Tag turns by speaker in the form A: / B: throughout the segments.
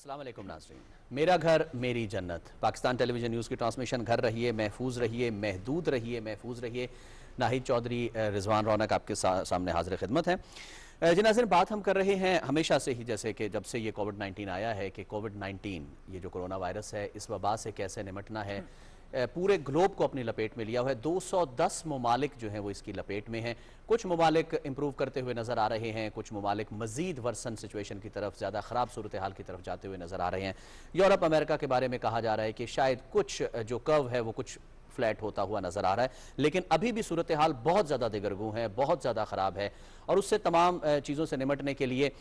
A: अस्सलाम वालेकुम नाज़रीन, मेरा घर मेरी जन्नत। पाकिस्तान टेलीविजन न्यूज़ की ट्रांसमिशन घर रहिए, महफूज रहिए, महदूद रहिए, महफूज रहिए। नाहिद चौधरी, रिजवान रौनक आपके सामने हाजिर खिदमत है। जी नाज़रीन, बात हम कर रहे हैं हमेशा से ही, जैसे कि जब से ये कोविड-19 आया है कि कोविड-19 ये जो कोरोना वायरस है, इस वबा से कैसे निमटना है। पूरे ग्लोब को अपनी लपेट में लिया हुआ है। 210 ममालिक जो हैं वो इसकी लपेट में हैं। कुछ ममालिक इंप्रूव करते हुए नज़र आ रहे हैं, कुछ ममालिक मज़ीद वर्सन सिचुएशन की तरफ, ज़्यादा ख़राब सूरत हाल की तरफ जाते हुए नज़र आ रहे हैं। यूरोप अमेरिका के बारे में कहा जा रहा है कि शायद कुछ जो कर्व है वो कुछ फ्लैट होता हुआ नज़र आ रहा है, लेकिन अभी भी सूरत हाल बहुत ज़्यादा दिगरगू है, बहुत ज़्यादा ख़राब है। और उससे तमाम चीज़ों से निमटने के लिए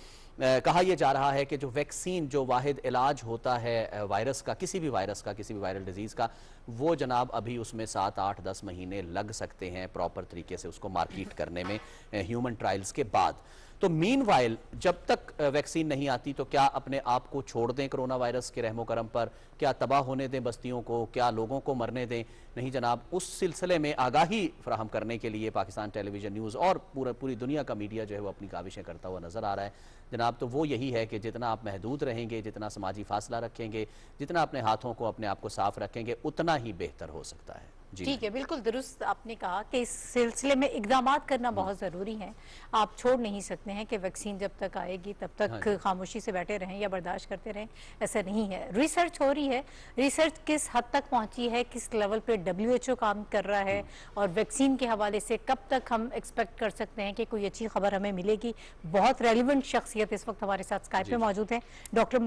A: कहा यह जा रहा है कि जो वैक्सीन, जो वाहिद इलाज होता है वायरस का, किसी भी वायरस का, किसी भी वायरल डिजीज़ का, वो जनाब अभी उसमें 7, 8, 10 महीने लग सकते हैं प्रॉपर तरीके से उसको मार्केट करने में ह्यूमन ट्रायल्स के बाद। तो मीनवाइल जब तक वैक्सीन नहीं आती तो क्या अपने आप को छोड़ दें कोरोना वायरस के रहमो करम पर? क्या तबाह होने दें बस्तियों को? क्या लोगों को मरने दें? नहीं जनाब, उस सिलसिले में आगाही फराहम करने के लिए पाकिस्तान टेलीविजन न्यूज़ और पूरी दुनिया का मीडिया जो है वो अपनी काविशें करता हुआ नज़र आ रहा है जनाब। तो वो यही है कि जितना आप महदूद रहेंगे, जितना समाजी फासला रखेंगे, जितना अपने हाथों को, अपने आप को साफ रखेंगे, उतना ही बेहतर हो सकता है।
B: ठीक है, बिल्कुल दुरुस्त आपने कहा कि इस सिलसिले में इकदाम करना बहुत ज़रूरी है। आप छोड़ नहीं सकते हैं कि वैक्सीन जब तक आएगी तब तक खामोशी से बैठे रहें या बर्दाश्त करते रहें, ऐसा नहीं है। रिसर्च हो रही है, रिसर्च किस हद तक पहुंची है, किस लेवल पे WHO काम कर रहा है, और वैक्सीन के हवाले से कब तक हम एक्सपेक्ट कर सकते हैं कि कोई अच्छी खबर हमें मिलेगी। बहुत रेलिवेंट शख्सियत इस वक्त हमारे साथ स्काइप पे मौजूद है। डॉक्टर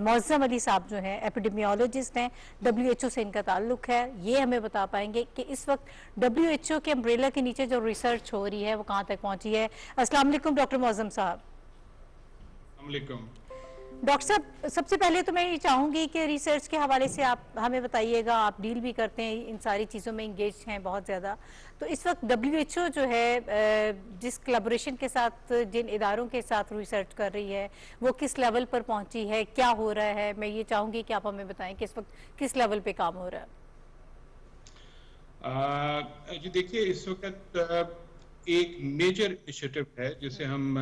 B: मौज़म अली साहब जो है एपिडेमियोलॉजिस्ट हैं, WHO से इनका ताल्लुक है। ये हमें बता पाएंगे कि इस वक्त WHO के अम्ब्रेला के नीचे जो रिसर्च हो रही है वो कहां तक पहुंची है। अस्सलाम वालेकुम डॉक्टर मौज़म साहब। डॉक्टर साहब, सबसे पहले तो मैं ये चाहूंगी कि रिसर्च के हवाले से आप हमें बताइएगा, आप डील भी करते हैं इन सारी चीज़ों में, इंगेज हैं बहुत ज़्यादा। तो इस वक्त WHO जो है जिस कोलैबोरेशन के साथ, जिन इदारों के साथ रिसर्च कर रही है, वो किस लेवल पर पहुंची है, क्या हो रहा है, मैं ये चाहूंगी कि आप हमें बताएं कि इस वक्त किस लेवल पे काम हो रहा है।
C: जी देखिए, इस वक्त एक मेजर इनिशिएटिव है जिसे हम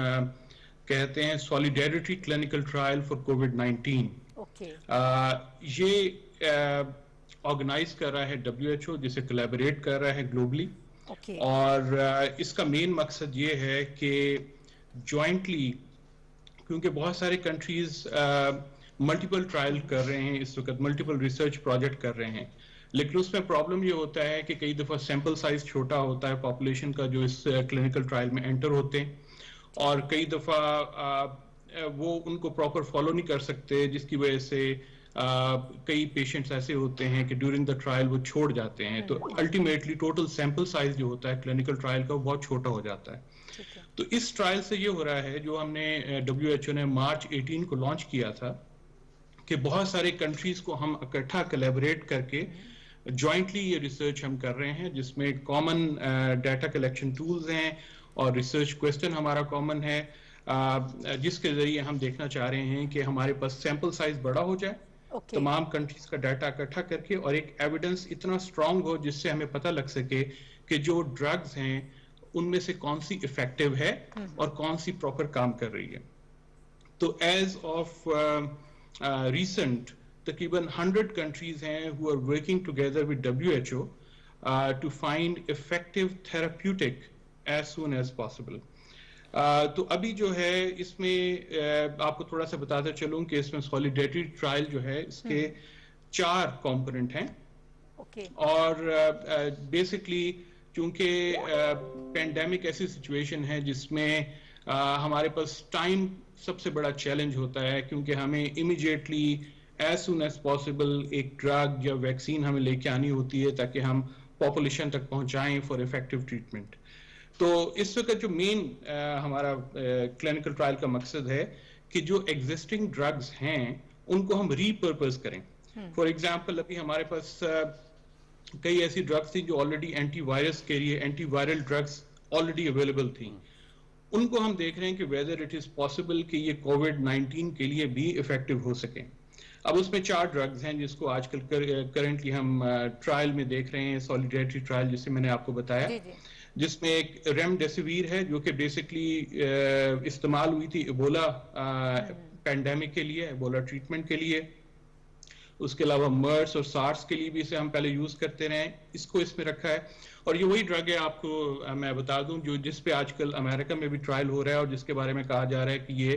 C: कहते हैं सॉलिडेरिटी क्लिनिकल ट्रायल फॉर कोविड-19। ये ऑर्गेनाइज कर रहा है WHO, जिसे कोलैबोरेट कर रहा है ग्लोबली। और इसका मेन मकसद ये है कि जॉइंटली, क्योंकि बहुत सारे कंट्रीज मल्टीपल ट्रायल कर रहे हैं इस वक्त, मल्टीपल रिसर्च प्रोजेक्ट कर रहे हैं, लेकिन उसमें प्रॉब्लम ये होता है कि कई दफ़ा सैंपल साइज छोटा होता है पॉपुलेशन का जो इस क्लिनिकल ट्रायल में एंटर होते हैं, और कई दफ़ा वो उनको प्रॉपर फॉलो नहीं कर सकते, जिसकी वजह से कई पेशेंट्स ऐसे होते हैं कि ड्यूरिंग द ट्रायल वो छोड़ जाते हैं। तो अल्टीमेटली टोटल सैंपल साइज जो होता है क्लिनिकल ट्रायल का वो बहुत छोटा हो जाता है। तो इस ट्रायल से ये हो रहा है, जो हमने WHO ने मार्च 18 को लॉन्च किया था, कि बहुत सारे कंट्रीज को हम इकट्ठा कोलैबोरेट करके जॉइंटली ये रिसर्च हम कर रहे हैं, जिसमें कॉमन डाटा कलेक्शन टूल्स हैं और रिसर्च क्वेश्चन हमारा कॉमन है, जिसके जरिए हम देखना चाह रहे हैं कि हमारे पास सैंपल साइज बड़ा हो जाए, तमाम कंट्रीज का डाटा इकट्ठा करके, और एक एविडेंस इतना स्ट्रांग हो जिससे हमें पता लग सके कि जो ड्रग्स हैं उनमें से कौन सी इफेक्टिव है और कौन सी प्रॉपर काम कर रही है। तो एज ऑफ रिसेंट तकरीबन 100 कंट्रीज हैं who are working together with WHO to find effective therapeutic as soon as possible. तो अभी जो है इसमें आपको थोड़ा सा बताते चलूं कि इसमें सॉलिडेरिटी ट्रायल जो है इसके 4 कंपोनेंट हैं। और बेसिकली चूंकि पेंडेमिक ऐसी सिचुएशन है जिसमें हमारे पास टाइम सबसे बड़ा चैलेंज होता है, क्योंकि हमें immediately as soon as possible एक ड्रग या वैक्सीन हमें लेके आनी होती है ताकि हम पॉपुलेशन तक पहुंचाएं फॉर इफेक्टिव ट्रीटमेंट। तो इस वक्त जो मेन हमारा क्लिनिकल ट्रायल का मकसद है कि जो एग्जिस्टिंग ड्रग्स हैं उनको हम रीपर्पज करें। फॉर एग्जांपल, अभी हमारे पास कई ऐसी ड्रग्स थी जो ऑलरेडी एंटीवायरस के लिए, एंटीवायरल ड्रग्स ऑलरेडी अवेलेबल थी, उनको हम देख रहे हैं कि वेदर इट इज पॉसिबल कि ये कोविड-19 के लिए भी इफेक्टिव हो सके। अब उसमें 4 ड्रग्स हैं जिसको आजकल करेंटली हम ट्रायल में देख रहे हैं, सॉलिडेरिटी ट्रायल जिसे मैंने आपको बताया, जिसमें एक रेमडेसिविर है जो कि बेसिकली इस्तेमाल हुई थी इबोला पैंडेमिक के लिए, एबोला ट्रीटमेंट के लिए। उसके अलावा मर्स और सार्स के लिए भी इसे हम पहले यूज करते रहे, इसको इसमें रखा है। और ये वही ड्रग है, आपको मैं बता दूं, जो जिस पे आजकल अमेरिका में भी ट्रायल हो रहा है और जिसके बारे में कहा जा रहा है कि ये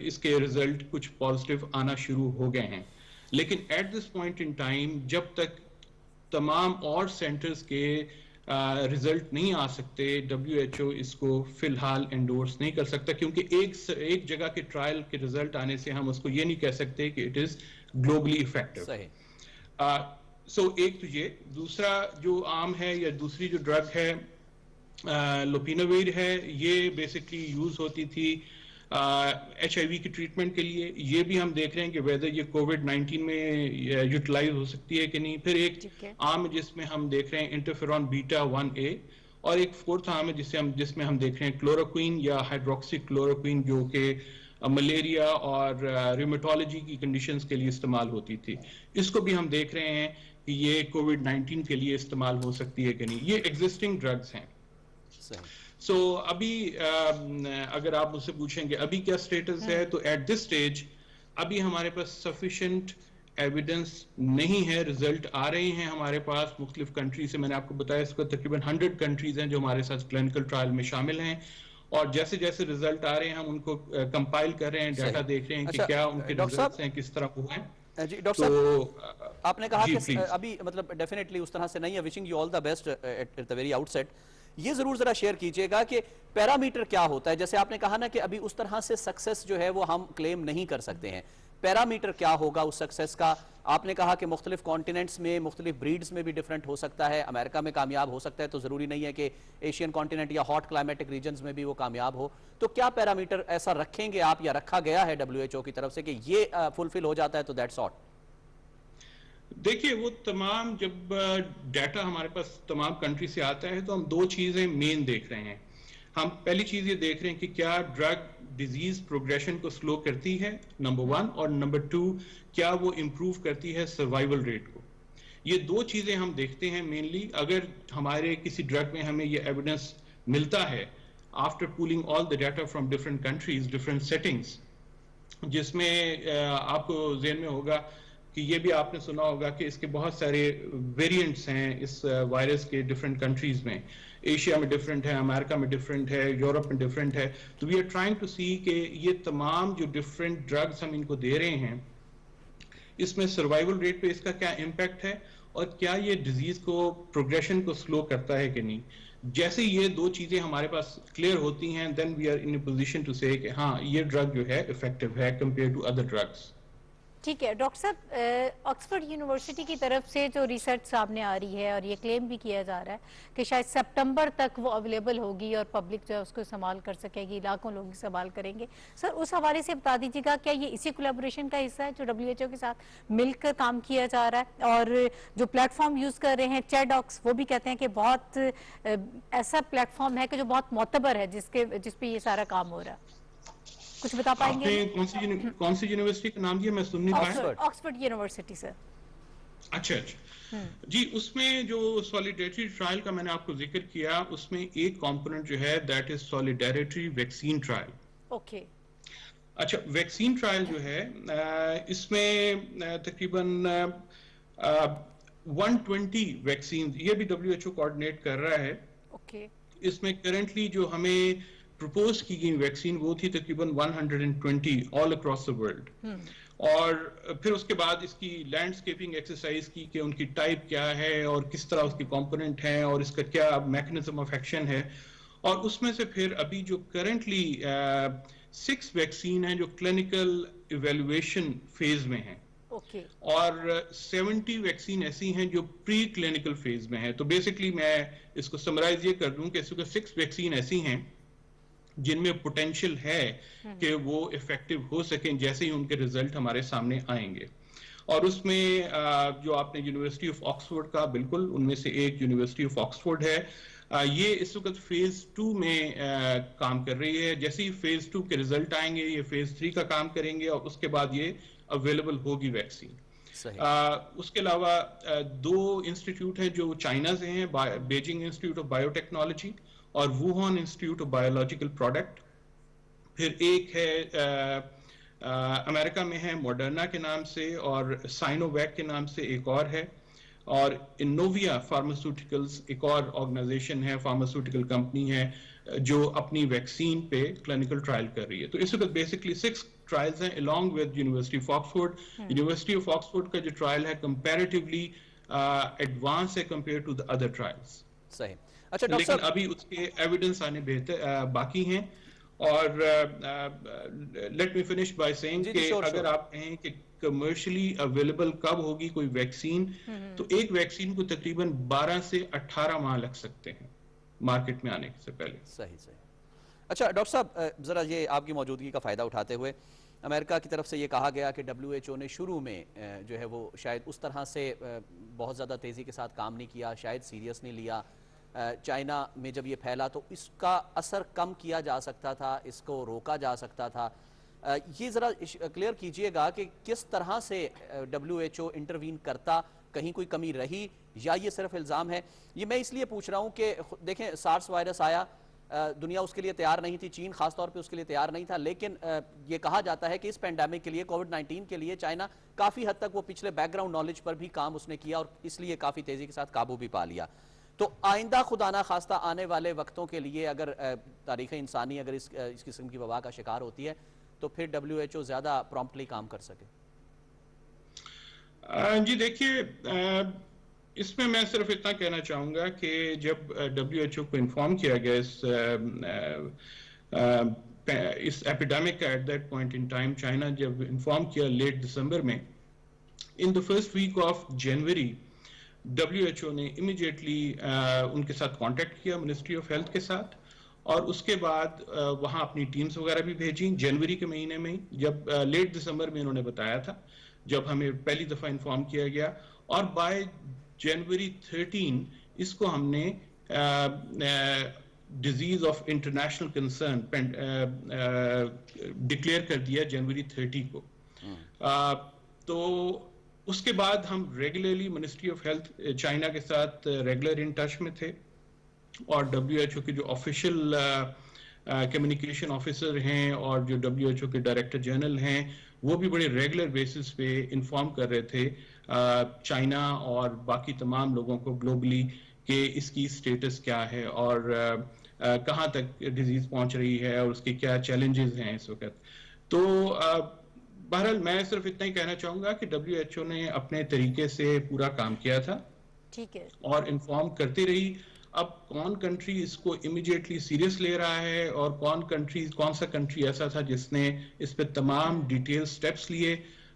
C: इसके रिजल्ट कुछ पॉजिटिव आना शुरू हो गए हैं। लेकिन at this point in time जब तक तमाम और सेंटर्स के रिजल्ट नहीं आ सकते, WHO इसको फिलहाल एंडोर्स नहीं कर सकता, क्योंकि एक जगह के ट्रायल के रिजल्ट आने से हम उसको ये नहीं कह सकते कि इट इज ग्लोबली इफेक्टिव। सो एक तो ये, दूसरा जो आम है या दूसरी जो ड्रग है लोपिनाविर है, ये बेसिकली यूज होती थी HIV की ट्रीटमेंट के लिए। ये भी हम देख रहे हैं कि वेदर ये कोविड-19 में यूटिलाइज हो सकती है कि नहीं। फिर एक आम जिसमें हम देख रहे हैं इंटरफेरॉन बीटा 1A, और एक फोर्थ आम है जिसमें हम देख रहे हैं क्लोरोक्वीन या हाइड्रोक्सी क्लोरोक्वीन, जो कि मलेरिया और रिमेटोलॉजी की कंडीशंस के लिए इस्तेमाल होती थी। इसको भी हम देख रहे हैं कि ये कोविड-19 के लिए इस्तेमाल हो सकती है कि नहीं। ये एग्जिस्टिंग ड्रग्स हैं। सो अभी अगर आप मुझसे पूछेंगे अभी क्या स्टेटस है, तो एट दिस स्टेज अभी हमारे पास सफिशिएंट एविडेंस नहीं है। रिजल्ट आ रहे हैं हमारे पास मुख्तलिफ कंट्री से। मैंने आपको बताया इसका तकरीबन 100 कंट्रीज हैं जो हमारे साथ क्लिनिकल ट्रायल में शामिल हैं, और जैसे जैसे रिजल्ट आ रहे हैं हम उनको कंपाइल कर रहे हैं, डाटा देख रहे हैं कि क्या उनके रिजल्ट्स हैं, किस तरह हुए हैं।
A: जी डॉक्टर साहब, आपने कहा कि अभी मतलब डेफिनेटली उस तरह से नहीं है। Wishing you all the best at the very outset. ये जरूर जरा शेयर कीजिएगा कि पैरामीटर क्या होता है। जैसे आपने कहा ना कि अभी उस तरह से सक्सेस जो है वो हम क्लेम नहीं कर सकते हैं, पैरामीटर क्या होगा उस सक्सेस का? आपने कहा कि मुख्तलिफ कॉन्टिनेंट्स में, मुख्तलिफ ब्रीड्स में भी डिफरेंट हो सकता है। अमेरिका में कामयाब हो सकता है तो जरूरी नहीं है कि एशियन कॉन्टिनेंट या हॉट क्लाइमेटिक रीजन्स में भी वो कामयाब हो। तो क्या पैरामीटर ऐसा रखेंगे आप या रखा गया है WHO की तरफ से कि ये फुलफिल हो जाता है तो दैट्स ऑल?
C: देखिए, वो तमाम जब डाटा हमारे पास तमाम कंट्री से आता है तो हम दो चीजें मेन देख रहे हैं। हम पहली चीज ये देख रहे हैं कि क्या ड्रग डिजीज प्रोग्रेशन को स्लो करती है, नंबर 1, और नंबर 2 क्या वो इंप्रूव करती है सर्वाइवल रेट को। ये दो चीजें हम देखते हैं मेनली। अगर हमारे किसी ड्रग में हमें ये एविडेंस मिलता है after pooling all the data from different countries, different settings, जिसमें आपको ज़हन में होगा कि ये भी आपने सुना होगा कि इसके बहुत सारे वेरिएंट्स हैं इस वायरस के डिफरेंट कंट्रीज में। एशिया में डिफरेंट है, अमेरिका में डिफरेंट है, यूरोप में डिफरेंट है। तो वी आर ट्राइंग टू सी कि ये तमाम जो डिफरेंट ड्रग्स हम इनको दे रहे हैं, इसमें सर्वाइवल रेट पे इसका क्या इम्पैक्ट है और क्या ये डिजीज को प्रोग्रेशन को स्लो करता है कि नहीं। जैसे ये दो चीजें हमारे पास क्लियर होती हैं, then we are in a position to say कि हाँ ये ड्रग जो है इफेक्टिव है कंपेयर टू अदर ड्रग्स।
B: ठीक है डॉक्टर साहब, ऑक्सफोर्ड यूनिवर्सिटी की तरफ से जो रिसर्च सामने आ रही है और ये क्लेम भी किया जा रहा है कि शायद सितंबर तक वो अवेलेबल होगी और पब्लिक जो है उसको इस्तेमाल कर सकेगी, लाखों लोग इस्तेमाल करेंगे। सर उस हवाले से बता दीजिएगा, क्या ये इसी कोलैबोरेशन का हिस्सा है जो WHO के साथ मिलकर काम किया जा रहा है? और जो प्लेटफॉर्म यूज कर रहे हैं चैडॉक्स, वो भी कहते हैं कि बहुत ऐसा प्लेटफॉर्म है कि जो बहुत मोतबर है, जिसपे ये सारा काम हो रहा है। कुछ बता पाएंगे?
C: आपने कौन सी यूनिवर्सिटी का नाम दिया, मैं सुन नहीं पाया।
B: Oxford university sir.
C: अच्छा जी, उसमें जो सॉलिडेरिटी ट्रायल का मैंने आपको जिक्र किया, उसमें एक कंपोनेंट जो है that is solidarity vaccine trial.
B: Okay.
C: अच्छा, वैक्सीन ट्रायल जो है इसमें तकरीबन 120 वैक्सीन, ये भी WHO कोऑर्डिनेट कर रहा है।
B: ओके।
C: इसमें करंटली जो हमें प्रपोज की गई वैक्सीन वो थी तकरीबन 120 ऑल अक्रॉस द वर्ल्ड। और फिर उसके बाद इसकी लैंडस्केपिंग एक्सरसाइज की कि उनकी टाइप क्या है और किस तरह उसके कंपोनेंट हैं और इसका क्या मैकेनिज्म ऑफ एक्शन है। और उसमें से फिर अभी जो करंटली 6 वैक्सीन हैं जो क्लिनिकल इवेल्युएशन फेज में हैं।
B: Okay.
C: और 70 वैक्सीन ऐसी हैं जो प्री क्लिनिकल फेज में है। तो बेसिकली मैं इसको समराइज ये कर दूं कि इसमें 6 वैक्सीन ऐसी हैं जिनमें पोटेंशियल है कि वो इफेक्टिव हो सकें जैसे ही उनके रिजल्ट हमारे सामने आएंगे। और उसमें जो आपने यूनिवर्सिटी ऑफ ऑक्सफोर्ड का, बिल्कुल उनमें से एक यूनिवर्सिटी ऑफ ऑक्सफोर्ड है, ये इस वक्त फेज 2 में काम कर रही है। जैसे ही फेज 2 के रिजल्ट आएंगे ये फेज 3 का काम करेंगे और उसके बाद ये अवेलेबल होगी वैक्सीन। उसके अलावा 2 इंस्टीट्यूट है जो चाइना से हैं, बीजिंग इंस्टीट्यूट ऑफ बायोटेक्नोलॉजी और Wuhan institute of biological product. फिर एक है अमेरिका में है मॉडर्ना के नाम से, और साइनोवैक के नाम से एक और है, और इनोविया फार्मास्यूटिकल्स एक और ऑर्गेनाइजेशन है, फार्मास्यूटिकल कंपनी है जो अपनी वैक्सीन पे क्लिनिकल ट्रायल कर रही है। तो इस वक्त बेसिकली 6 ट्रायल्स हैं along with university of Oxford. University of Oxford का जो ट्रायल है कंपैरेटिवली एडवांस है compare to the other trials.
A: सही। अच्छा डॉक्टर
C: लेकिन
A: साहब,
C: अभी उसके एविडेंस आने बेहतर बाकी हैं। और let me finish by saying कि अगर आप कहें कि कमर्शियली अवेलेबल कब होगी कोई वैक्सीन, तो एक वैक्सीन को तकरीबन 12 से 18 माह लग सकते हैं मार्केट में आने से पहले।
A: सही सही। अच्छा डॉक्टर साहब, जरा ये आपकी मौजूदगी का फायदा उठाते हुए, अमेरिका की तरफ से ये कहा गया कि WHO ने शुरू में जो है वो शायद उस तरह से बहुत ज़्यादा तेज़ी के साथ काम नहीं किया, शायद सीरियस नहीं लिया। चाइना में जब ये फैला तो इसका असर कम किया जा सकता था, इसको रोका जा सकता था। ये ज़रा क्लियर कीजिएगा कि किस तरह से WHO इंटरवीन करता, कहीं कोई कमी रही या ये सिर्फ इल्ज़ाम है? ये मैं इसलिए पूछ रहा हूँ कि देखें सार्स वायरस आया, दुनिया उसके लिए तैयार नहीं थी, चीन खास तौर पे उसके लिए तैयार नहीं था, लेकिन ये कहा जाता है कि इस पेंडेमिक के लिए, कोविड-19 के लिए चाइना काफ़ी हद तक वो पिछले बैकग्राउंड नॉलेज पर भी काम उसने किया और इसलिए काफ़ी तेज़ी के साथ काबू भी पा लिया। तो आइंदा खुदा ना खास्ता आने वाले वक्तों के लिए अगर तारीख़ इंसानी अगर इस किस्म की वबा का शिकार होती है तो फिर WHO ज़्यादा प्रॉम्प्टली काम कर सके।
C: जी देखिए, इसमें मैं सिर्फ इतना कहना चाहूँगा कि जब WHO को इन्फॉर्म किया गया इस एपिडेमिक का at that point in time, China जब इन्फॉर्म किया लेट दिसंबर में, in the first week of January WHO ने इमीडिएटली उनके साथ कांटेक्ट किया, मिनिस्ट्री ऑफ हेल्थ के साथ, और उसके बाद वहाँ अपनी टीम्स वगैरह भी भेजी जनवरी के महीने में। जब लेट दिसंबर में इन्होंने बताया था, जब हमें पहली दफ़ा इन्फॉर्म किया गया, और बाय जनवरी 13 इसको हमने disease of international concern declare कर दिया जनवरी 30 को। तो उसके बाद हम regularly ministry of health China के साथ रेगुलर इन टच में थे, और WHO के जो ऑफिशियल कम्युनिकेशन ऑफिसर हैं और जो WHO के डायरेक्टर जनरल हैं, वो भी बड़े रेगुलर बेसिस पे इन्फॉर्म कर रहे थे चाइना और बाकी तमाम लोगों को ग्लोबली कि इसकी स्टेटस क्या है और कहाँ तक डिजीज पहुंच रही है और उसके क्या चैलेंजेस हैं इस वक्त। तो बहरहाल मैं सिर्फ इतना ही कहना चाहूंगा कि WHO ने अपने तरीके से पूरा काम किया था,
B: ठीक है,
C: और इन्फॉर्म करती रही। अब कौन कंट्री इसको इमीडिएटली सीरियस ले रहा है और कौन सा कंट्री ऐसा था जिसने इस पे तमाम डिटेल स्टेप्स लिए,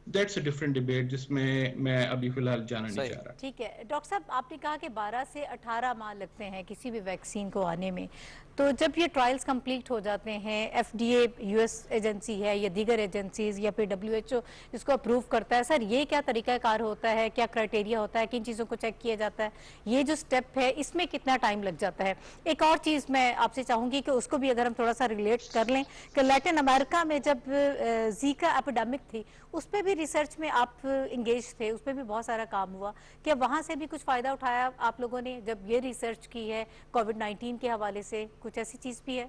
C: दैट्स अ डिफरेंट डिबेट जिसमें मैं अभी फिलहाल जाना नहीं चाह रहा।
B: ठीक है डॉक्टर साहब, आपने कहा कि 12 से 18 माह लगते हैं किसी भी वैक्सीन को आने में, तो जब ये ट्रायल्स कंप्लीट हो जाते हैं, FDA US एजेंसी है या दीगर एजेंसीज या फिर WHO इसको अप्रूव करता है, सर ये क्या तरीकाकार होता है, क्या क्राइटेरिया होता है, किन चीज़ों को चेक किया जाता है, ये जो स्टेप है इसमें कितना टाइम लग जाता है? एक और चीज़ मैं आपसे चाहूँगी कि उसको भी अगर हम थोड़ा सा रिलेट कर लें कि लैटिन अमेरिका में जब जीका एपिडेमिक थी उस पर भी रिसर्च में आप इंगेज थे, उस पर भी बहुत सारा काम हुआ, क्या वहाँ से भी कुछ फ़ायदा उठाया आप लोगों ने जब ये रिसर्च की है कोविड-19 के हवाले से? कुछ ऐसी चीज़ भी है?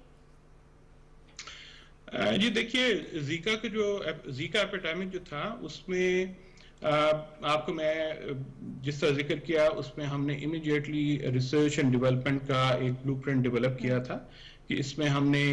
C: जी देखिए, जीका एपिडेमिक जो था उसमें आपको मैं जिस तरह जिक्र किया उसमें हमने इमीडिएटली रिसर्च एंड डेवलपमेंट का एक ब्लूप्रिंट डेवलप किया था कि इसमें हमने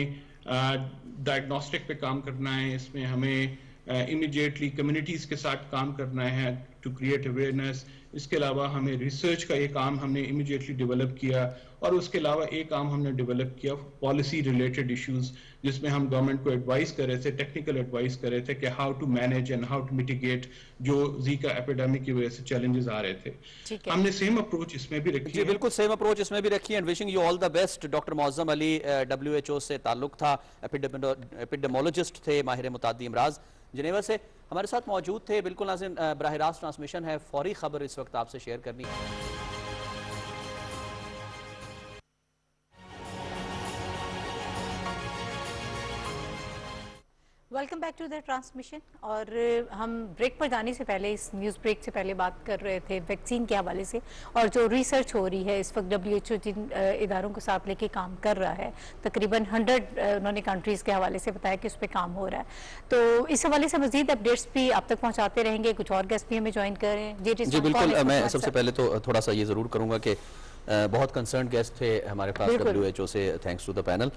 C: डायग्नोस्टिक पे काम करना है, इसमें हमें इमीडिएटली कम्युनिटीज़ के साथ काम करना है टू क्रिएट अवेयरनेस। इसके अलावा हमें रिसर्च का एक काम हमने इमीडिएटली डेवलप किया, और उसके अलावा एक काम हमने डेवलप किया पॉलिसी रिलेटेड इश्यूज, जिसमें हम गवर्नमेंट को एडवाइस कर रहे थे, टेक्निकल एडवाइस कर रहे थे कि how to manage and how to mitigate जो जीका एपिडेमिक की वजह से चैलेंजेस आ रहे थे। हमने सेम अप्रोच इसमें भी रखी है।
A: बिल्कुल सेम अप्रोच इसमें भी रखी है। And wishing you all the best. Doctor Mauzam Ali WHO से ताल्लुक था, एपिडेमोलॉजिस्ट थे, माहिर मुताद्दी अमराज, जिनेवा से हमारे साथ मौजूद थे। बिल्कुल नाज़रीन, बराह रास्त ट्रांसमिशन है, फौरी खबर इस वक्त आपसे शेयर करनी है।
B: Welcome back to the transmission. और हम ब्रेक पर जाने से पहले, इस न्यूज़ ब्रेक से पहले बात कर रहे थे वैक्सीन के हवाले से, और जो रिसर्च हो रही है इस वक्त WHO जिन इदारों को साथ लेके काम कर रहा है, तकरीबन 100 उन्होंने कंट्रीज़ के हवाले से बताया कि उस पर काम हो रहा है। तो इस हवाले से मजीद अपडेट्स भी आप तक पहुँचाते रहेंगे। कुछ और गेस्ट भी हमें ज्वाइन कर रहे हैं।
A: जी बिल्कुल, मैं सबसे पहले तो थोड़ा सा ये ज़रूर करूँगा कि बहुत कंसर्न गेस्ट थे हमारे पास WHO से, थैंक्स टू द पैनल।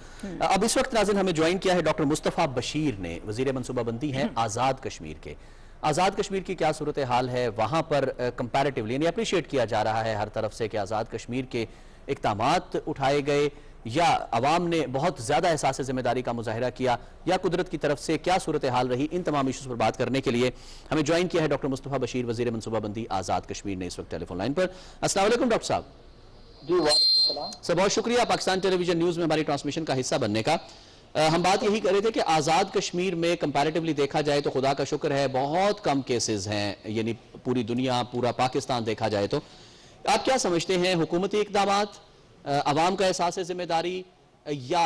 A: अब इस वक्त नाज़रीन हमें ज्वाइन किया है डॉक्टर मुस्तफ़ा बशीर ने, वज़ीर मनसूबाबंदी हैं आज़ाद कश्मीर के। आज़ाद कश्मीर की क्या सूरत हाल है वहाँ पर कंपैरेटिवली, यानी अप्रिशिएट किया जा रहा है हर तरफ से कि आज़ाद कश्मीर के इक़दामात उठाए गए, या अवाम ने बहुत ज़्यादा एहसास ज़िम्मेदारी का मुजाहरा किया, या कुदरत की तरफ से क्या सूरत हाल रही। इन तमाम इशूज़ पर बात करने के लिए हमें ज्वाइन किया है डॉक्टर मुस्तफ़ा बशीर, वज़ीर मनसूबाबंदी आज़ाद कश्मीर ने, इस वक्त टेलीफोन लाइन पर। अस्सलाम वालेकुम डॉक्टर साहब।
D: जी वालेकुम
A: सर, बहुत शुक्रिया पाकिस्तान टेलीविजन न्यूज़ में हमारी ट्रांसमिशन का हिस्सा बनने का। हम बात यही कर रहे थे कि आज़ाद कश्मीर में कंपैरेटिवली देखा जाए तो खुदा का शुक्र है बहुत कम केसेस हैं, यानी पूरी दुनिया, पूरा पाकिस्तान देखा जाए तो। आप क्या समझते हैं, हुकूमती इक़दामात, अवाम का एहसास ज़िम्मेदारी, या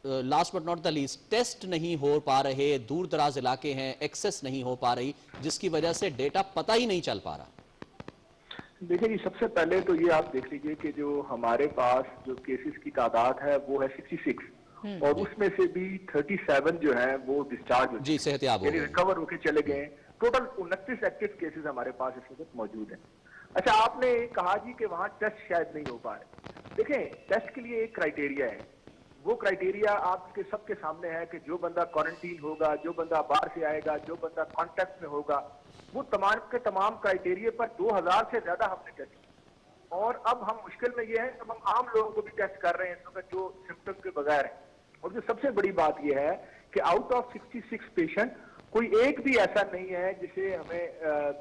A: last but not the least test नहीं हो पा रहे, दूर दराज इलाके हैं, एक्सेस नहीं हो पा रही, जिसकी वजह से डेटा पता ही नहीं चल पा रहा?
D: देखिए जी, सबसे पहले तो ये आप देख लीजिए कि जो हमारे पास जो केसेस की तादाद है वो है 66, और उसमें से भी 37 जो है वो डिस्चार्ज हो,
A: जी सेहतियाब हो गए,
D: रिकवर होके चले गए। टोटल 29 एक्टिव केसेस हमारे पास इस वक्त मौजूद है। अच्छा, आपने कहा जी कि वहाँ टेस्ट शायद नहीं हो पा रहे। देखें, टेस्ट के लिए एक क्राइटेरिया है, वो क्राइटेरिया आपके सबके सामने है कि जो बंदा क्वारंटीन होगा, जो बंदा बाहर से आएगा, जो बंदा कॉन्टेक्ट में होगा, वो तमाम के तमाम क्राइटेरिया पर 2000 से ज्यादा हमने टेस्ट किया। और अब हम मुश्किल में ये है कि हम आम लोगों को भी टेस्ट कर रहे हैं इस वक्त जो सिम्टम के बगैर है। और जो सबसे बड़ी बात यह है कि आउट ऑफ 66 पेशेंट कोई एक भी ऐसा नहीं है जिसे हमें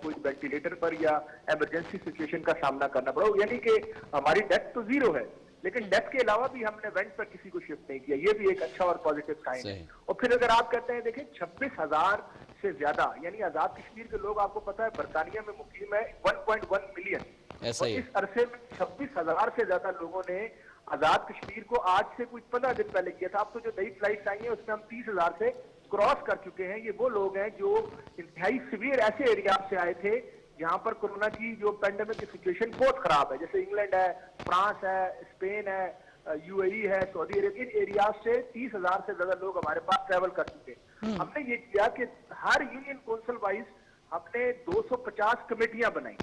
D: कोई वेंटिलेटर पर या इमरजेंसी सिचुएशन का सामना करना पड़ा, यानी कि हमारी डेथ तो 0 है, लेकिन डेथ के अलावा भी हमने वेंट पर किसी को शिफ्ट नहीं किया। ये भी एक अच्छा और पॉजिटिव साइन है। और फिर अगर आप कहते हैं, देखिए 26,000 से ज्यादा, यानी आजाद कश्मीर के लोग, आपको पता है बरतानिया में मुकीम है 1.1 मिलियन,
A: ऐसा ही
D: इस अरसे में 26,000 से ज्यादा लोगों ने आजाद कश्मीर को आज से कुछ 15 दिन पहले किया था। अब तो जो नई फ्लाइट आई है उसमें हम 30,000 से क्रॉस कर चुके हैं। ये वो लोग हैं जो इंतहाई सीवियर ऐसे एरिया से आए थे जहां पर कोरोना की जो पेंडेमिक की सिचुएशन बहुत खराब है, जैसे इंग्लैंड है, फ्रांस है, स्पेन है, UAE है, सऊदी अरेबिया। इन एरिया से 30,000 से ज्यादा लोग हमारे पास ट्रेवल कर चुके हैं। हमने ये किया कि हर यूनियन काउंसिल वाइज हमने 250 कमेटियां बनाई,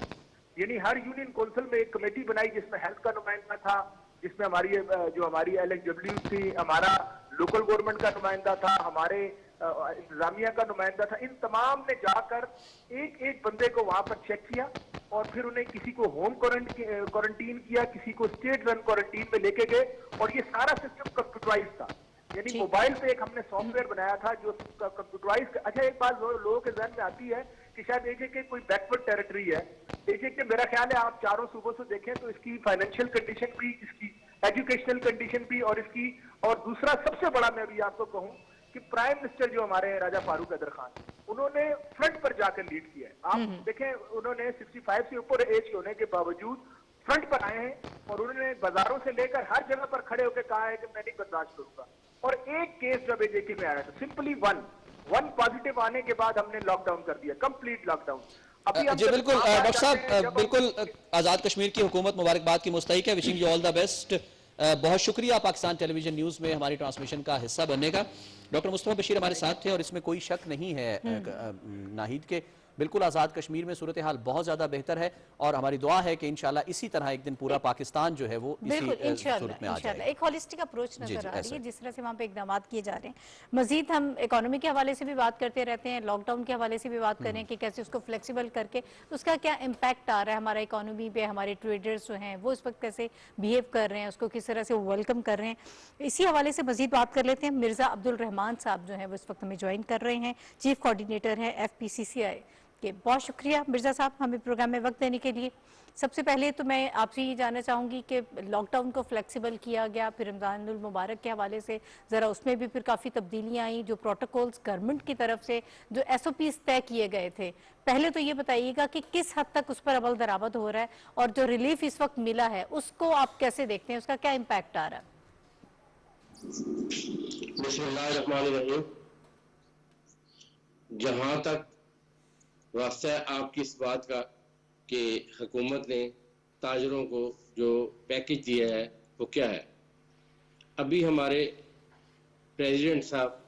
D: यानी हर यूनियन काउंसिल में एक कमेटी बनाई जिसमें हेल्थ का नुमाइंदा था, जिसमें हमारी LHW थी, हमारा लोकल गवर्नमेंट का नुमाइंदा था, हमारे इंतजामिया का नुमाइंदा था। इन तमाम ने जाकर एक एक बंदे को वहां पर चेक किया और फिर उन्हें किसी को होम क्वारंटीन किया, किसी को स्टेट रन क्वारंटीन में लेके गए, और ये सारा सिस्टम कंप्यूटराइज था, यानी मोबाइल पे एक हमने सॉफ्टवेयर बनाया था जो कंप्यूटराइज। अच्छा, एक बात लोगों के जहन में आती है कि शायद एजे कोई बैकवर्ड टेरिटरी है। एजे के मेरा ख्याल है आप चारों सूबों से देखें तो इसकी फाइनेंशियल कंडीशन भी, इसकी एजुकेशनल कंडीशन भी, और दूसरा सबसे बड़ा मैं भी आपको कहूं कि प्राइम मिनिस्टर जो हमारे राजा फारूक हैदर खान, उन्होंने फ्रंट पर जाकर लीड किया है। आप देखें, उन्होंने 65 से ऊपर एज होने के बावजूद फ्रंट पर आए हैं और उन्होंने बाजारों से लेकर हर जगह पर खड़े होकर कहा है कि मैं नहीं बर्दाश्त करूंगा। और एक केस जब एजेके में आया था, सिंपली वन पॉजिटिव आने के बाद हमने लॉकडाउन कर दिया, कंप्लीट लॉकडाउन।
A: जी बिल्कुल डॉक्टर साहब, बिल्कुल आज़ाद कश्मीर की हुकूमत मुबारकबाद की मुस्तहिक है। Wishing you all the best. बहुत शुक्रिया पाकिस्तान टेलीविजन न्यूज़ में हमारी ट्रांसमिशन का हिस्सा बनने का। डॉक्टर मुस्तफ़ा बशीर हमारे साथ थे और इसमें कोई शक नहीं है नाहिद के, बिल्कुल आज़ाद कश्मीर में सूरत हाल बहुत ज़्यादा बेहतर है और हमारी दुआ है कि इंशाल्लाह इसी तरह एक दिन पूरा पाकिस्तान जो है वो इसी सूरत में आ जाए।
B: एक होलिस्टिक अप्रोच नजर आ रही है जिस तरह से वहाँ पे इकदाम किए जा रहे हैं। मजीद हम इकोनॉमी के हवाले से भी बात करते रहते हैं, लॉकडाउन के हवाले से भी बात कर रहे हैं कि कैसे उसको फ्लेक्सिबल करके उसका क्या इम्पैक्ट आ रहा है हमारा इकोनॉमी पे, हमारे ट्रेडर्स जो हैं वो इस वक्त कैसे बिहेव कर रहे हैं, उसको किस तरह से वेलकम कर रहे हैं। इसी हवाले से मजीद बात कर लेते हैं। मिर्जा अब्दुल रहमान साहब जो है वो इस वक्त हमें ज्वाइन कर रहे हैं, चीफ कोऑर्डिनेटर हैं FPCCI के। बहुत शुक्रिया मिर्जा साहब हमें प्रोग्राम में वक्त देने के लिए। सबसे पहले तो मैं आपसे ये जानना चाहूँगी कि लॉकडाउन को फ्लेक्सिबल किया गया, फिर रमज़ानुल मुबारक के हवाले से ज़रा उसमें भी फिर काफ़ी तब्दीलियाँ आई, जो प्रोटोकॉल्स गवर्नमेंट की तरफ से जो SOPs तय किए गए थे, पहले तो ये बताइएगा कि किस हद तक उस पर अमल दरामद हो रहा है और जो रिलीफ इस वक्त मिला है उसको आप कैसे देखते हैं, उसका क्या इम्पैक्ट आ रहा है?
E: बिस्मिल्लाहिर्रहमानिर्रहीम। जहां तक वास्ता है आपकी इस बात का कि हुकूमत ने ताजरों को जो पैकेज दिया है वो क्या है, अभी हमारे प्रेसिडेंट साहब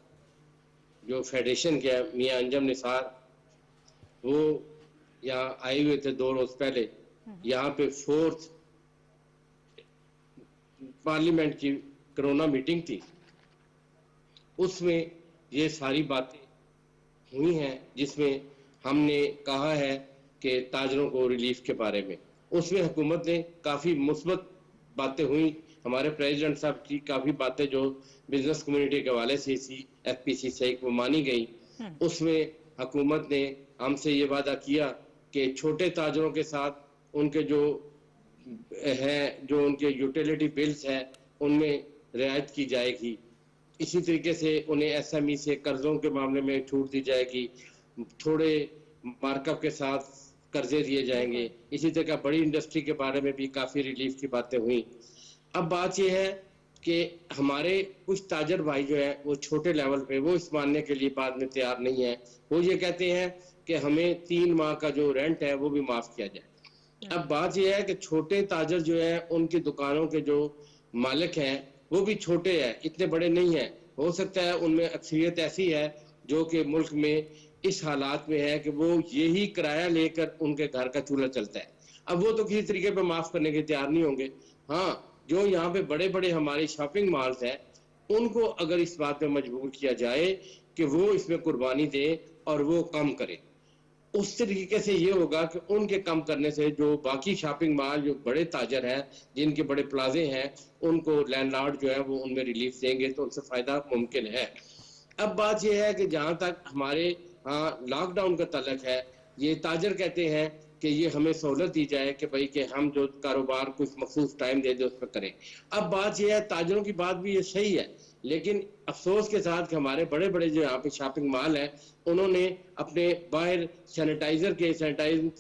E: जो फेडरेशन के मियां अंजम निसार, वो यहाँ आए हुए थे 2 रोज पहले। यहाँ पे 4th पार्लियामेंट की कोरोना मीटिंग थी, उसमें ये सारी बातें हुई हैं जिसमें हमने कहा है कि ताजरों को रिलीफ के बारे में। उसमें हुकूमत ने काफ़ी मुस्बत बातें हुई, हमारे प्रेसिडेंट साहब की काफ़ी बातें जो बिजनेस कम्युनिटी के हवाले से FPC से वो मानी गई। उसमें हुकूमत ने हमसे ये वादा किया कि छोटे ताजरों के साथ उनके जो उनके यूटिलिटी बिल्स हैं उनमें रियायत की जाएगी। इसी तरीके से उन्हें SME से कर्जों के मामले में छूट दी जाएगी, थोड़े मार्कअप के साथ कर्जे दिए जाएंगे। इसी तरह बड़ी इंडस्ट्री के बारे में भी काफ़ी रिलीफ की बातें हुई। अब बात यह है कि हमारे कुछ ताजर भाई जो है वो छोटे लेवल पे वो इस मानने के लिए बाद में तैयार नहीं है। वो ये कहते हैं कि हमें 3 माह का जो रेंट है वो भी माफ किया जाए। अब बात यह है कि छोटे ताजर जो है उनकी दुकानों के जो मालिक हैं वो भी छोटे हैं, इतने बड़े नहीं हैं। हो सकता है उनमें अक्सरियत ऐसी है जो कि मुल्क में इस हालात में है कि वो यही किराया लेकर उनके घर का चूल्हा चलता है। अब वो तो किसी तरीके पे माफ करने के तैयार नहीं होंगे। हाँ, जो यहाँ पे बड़े बड़े हमारे शॉपिंग मॉल्स हैं उनको अगर इस बात पे मजबूर किया जाए कि वो इसमें कुर्बानी दे और वो कम करे, उस तरीके से ये होगा कि उनके कम करने से जो बाकी शॉपिंग मॉल जो बड़े ताजर हैं जिनके बड़े प्लाजे हैं उनको लैंडलॉर्ड जो है वो उनमें रिलीफ देंगे तो उनसे फायदा मुमकिन है। अब बात यह है कि जहाँ तक हमारे लॉकडाउन का तल्लक है, ये ताजर कहते हैं कि ये हमें सहूलत दी जाए कि भाई कि हम जो कारोबार कुछ मखसूस टाइम दे दे उस पर करें। अब बात यह है, ताजरों की बात भी ये सही है, लेकिन अफसोस के साथ कि हमारे बड़े बड़े जो यहाँ पे शॉपिंग मॉल हैं उन्होंने अपने बाहर सैनिटाइज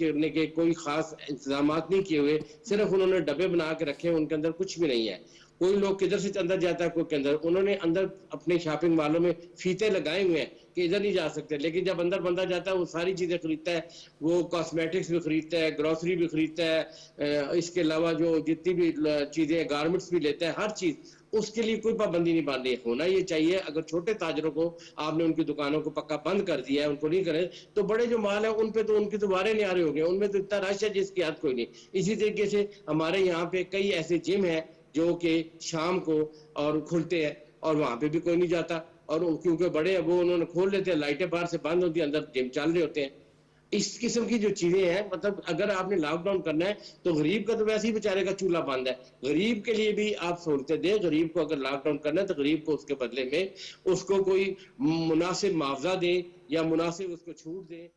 E: करने के कोई खास इंतजाम नहीं किए हुए, सिर्फ उन्होंने डब्बे बना के रखे, उनके अंदर कुछ भी नहीं है। कोई लोग किधर से अंदर जाता है, कोई के अंदर, उन्होंने अंदर अपने शॉपिंग मॉलों में फीते लगाए हुए हैं कि इधर नहीं जा सकते, लेकिन जब अंदर बंदा जाता है वो सारी चीजें खरीदता है, वो कॉस्मेटिक्स भी खरीदता है, ग्रोसरी भी खरीदता है, इसके अलावा जो जितनी भी चीजें गारमेंट्स भी लेता है, हर चीज, उसके लिए कोई पाबंदी नहीं बन रही है। होना ये चाहिए, अगर छोटे ताजरों को आपने उनकी दुकानों को पक्का बंद कर दिया है, उनको नहीं करे, तो बड़े जो माल है उन पे तो उनके दोबारे नहीं आ रहे हो गए, उनमें तो इतना रश है जिसकी याद कोई नहीं। इसी तरीके से हमारे यहाँ पे कई ऐसे जिम है जो कि शाम को और खुलते हैं और वहां पे भी कोई नहीं जाता, और क्योंकि बड़े हैं वो उन्होंने खोल लेते हैं, लाइटें बाहर से बंद होती है, अंदर जिम चल रहे होते हैं। इस किस्म की जो चीजें हैं, मतलब अगर आपने लॉकडाउन करना है तो गरीब का तो वैसे ही बेचारे का चूल्हा बंद है, गरीब के लिए भी आप सहूलतें दें। गरीब को अगर लॉकडाउन करना है तो गरीब को उसके बदले में उसको कोई मुनासिब मुआवजा दें या मुनासिब उसको छूट दें।